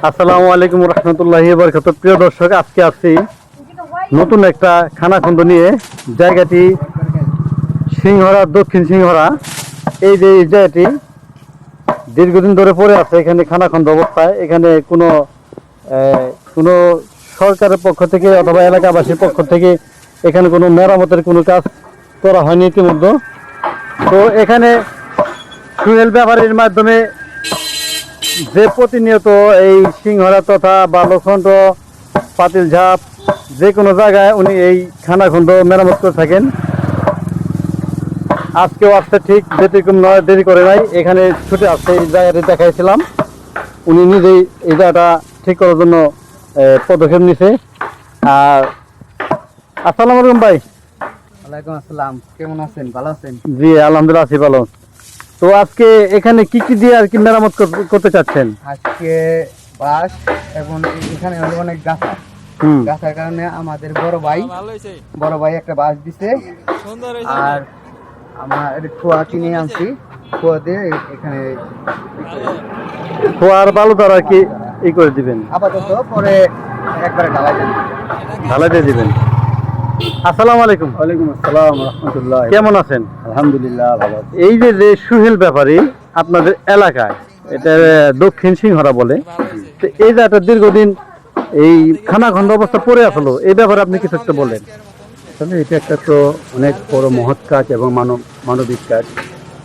আসসালামু আলাইকুম রহমতুল্লাহি ওয়া বারাকাতুহু। প্রিয় দর্শক, আজকে আসছি নতুন একটা খানাখন্দ নিয়ে। জায়গাটি সিংহরা, দক্ষিণ সিংহরা। এই যে এই জায়গাটি দীর্ঘদিন ধরে পড়ে আছে এখানে খানাখন্দ অবস্থায়। এখানে কোনো সরকারের পক্ষ থেকে অথবা এলাকাবাসীর পক্ষ থেকে এখানে কোনো মেরামতের কোনো কাজ করা হয়নি ইতিমধ্যে। তো এখানে সুহেল ব্যাপারীর মাধ্যমে যে প্রতিনিয়ত এই সিংহরা তথা বালুখন্ড, পাতিল ঝাপ, যে কোনো জায়গায় উনি এই খানাখন্দ মেরামত করে থাকেন। আজকেও আসতে ঠিক ব্যতিক্রম নয়, দেরি করে নাই, এখানে ছুটে আসছে। এই জায়গাটি দেখাইছিলাম, উনি নিজেই এই জায়গাটা ঠিক করার জন্য পদক্ষেপ নিছে। আর আসসালামু আলাইকুম ভাই। ওয়ালাইকুম আসসালাম, কেমন আছেন? ভালো আছেন? জি আলহামদুলিল্লাহ আছি ভালো। তো আজকে এখানে কি কি দিয়ে আর কি মেরামত করতে চাচ্ছেন? আজকে বাঁশ এবং এখানে অনেক গাছা, গাছার কারণে আমাদের বড় ভাই একটা বাঁশ দিছে। আর আমার খোয়া কিনে আনছি, খোয়া দিয়ে এখানে খোয়ার বালু দ্বারা কি ই করে দিবেন, আপাতত পরে একবারে ঢালাই দিয়ে দিবেন। আসসালামু আলাইকুম। ওয়ালাইকুম আসসালাম রহমতুল্লাহ। কেমন আছেন? আলহামদুলিল্লাহ ভালো আছি। এই যে সুহেল ব্যাপারী আপনাদের এলাকায়, এটা দক্ষিণ সিংহরা বলে, তো এই যে একটা দীর্ঘদিন এই খানাখন্দ অবস্থা পড়ে আসলো, এই ব্যাপারে আপনি কিছু একটা বলেন। আসলে এটা একটা তো অনেক বড় মহৎ কাজ এবং মানবিক কাজ।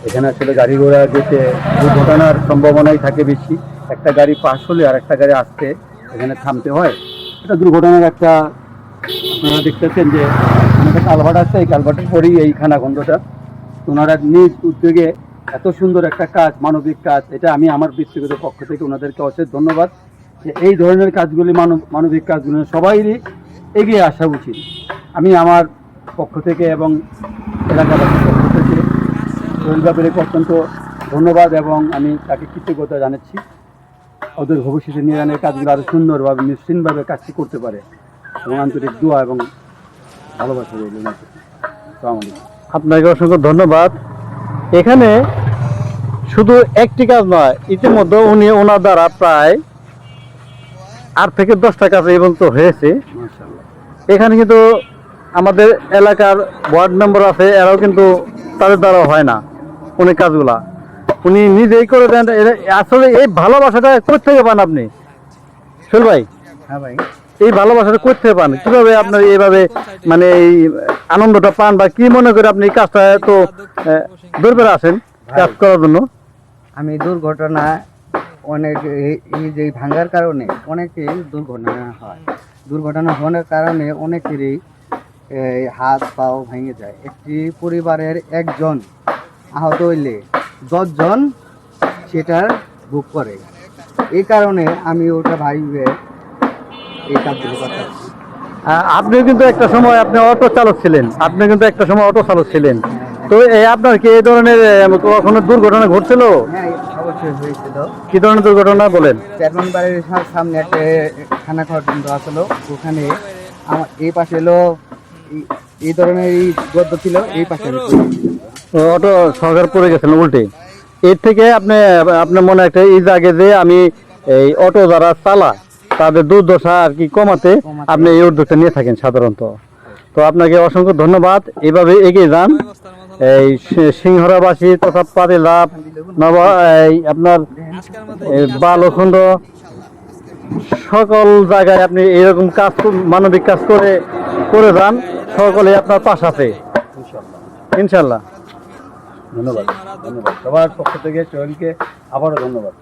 এখানে আসলে গাড়ি ঘোড়া যেতে দুর্ঘটনার সম্ভাবনাই থাকে বেশি। একটা গাড়ি পাস হলে আর একটা গাড়ি আসতে এখানে থামতে হয়। এটা দুর্ঘটনার একটা, আপনারা দেখতেছেন যে একটা কালভার্ট আছে, এই কালভার্টের পরেই এই খানাখন্দটা। ওনারা নিজ উদ্যোগে এত সুন্দর একটা কাজ, মানবিক কাজ, এটা আমি আমার ব্যক্তিগত পক্ষ থেকে ওনাদেরকে অশেষ ধন্যবাদ। যে এই ধরনের কাজগুলি, মানবিক কাজগুলি সবাইরই এগিয়ে আসা উচিত। আমি আমার পক্ষ থেকে এবং এলাকাবাসীর পক্ষ থেকে সোহেল ব্যাপারীকে অত্যন্ত ধন্যবাদ এবং আমি তাকে কৃতজ্ঞতা জানাচ্ছি। ওদের ভবিষ্যতে নির্মাণের কাজগুলো আরও সুন্দরভাবে, নিশ্চিন্তভাবে কাজটি করতে পারে এবং আন্তরিক দোয়া এবং ভালোবাসা রইল। আসসালামু আলাইকুম। আপনাকে অসংখ্য ধন্যবাদ। এখানে শুধু একটি কাজ নয়, ইতিমধ্যে উনি ওনার দ্বারা প্রায় 8 থেকে 10টা কাজ এই পর্যন্ত হয়েছে। মাশাআল্লাহ। এখানে কিন্তু আমাদের এলাকার ওয়ার্ড মেম্বার আছে, এরাও কিন্তু তাদের দ্বারা হয় না অনেক কাজগুলা, উনি নিজেই করে দেন। আসলে এই ভালোবাসাটা কোথা থেকে পান আপনি সোহেল ভাই? হ্যাঁ ভাই, এই ভালোবাসাটা কোথা থেকে পান? কিভাবে আপনার এইভাবে মানে এই আনন্দটা পান, বা কি মনে করে আপনি এই কাজটা তো দূর আসেন কাজ করার জন্য? আমি দুর্ঘটনা অনেক এই যে ভাঙার কারণে অনেকেই দুর্ঘটনা হয়। দুর্ঘটনা হওয়ার কারণে অনেকেরই হাত পাও ভেঙে যায়। একটি পরিবারের একজন আহত হইলে 10 জন সেটার ভোগ করে। এই কারণে আমি ওটা ভাইবে এই কাজগুলো করতে। আপনিও কিন্তু একটা সময় আপনি অটো চালক ছিলেন, তো আপনার কি এই ধরনের কখনো দুর্ঘটনা ঘটছিল? হ্যাঁ, অবশ্যই হয়েছিল। কি ধরনের দুর্ঘটনা বলেন? চেয়ারম্যান বাড়ির সামনে একটা খানা খাওয়ার কেন্দ্র আসলো, ওখানে আমার এই পাশে এলো এই ধরনের এই গদ্য ছিল, এই পাশে অটো সরকার পড়ে গেছিল উল্টে। এর থেকে আপনার মনে একটা এই জায়গায় যে আমি এই অটো যারা চালায় তাদের দুর্দশা আর কি কমাতে আপনি এই উদ্যোগটা নিয়ে থাকেন সাধারণত। তো আপনাকে অসংখ্য ধন্যবাদ। এইভাবে এগিয়ে যান। এই সিংহরাবাসী তথা পাতিলঝাপ, আপনার বালুখন্ড, সকল জায়গায় আপনি এরকম কাজ, মানবিক কাজ করে যান। সকলে আপনার পাশ আছে ইনশাল্লাহ। ধন্যবাদ। সবার পক্ষ থেকে সোহেলকে আবারও ধন্যবাদ।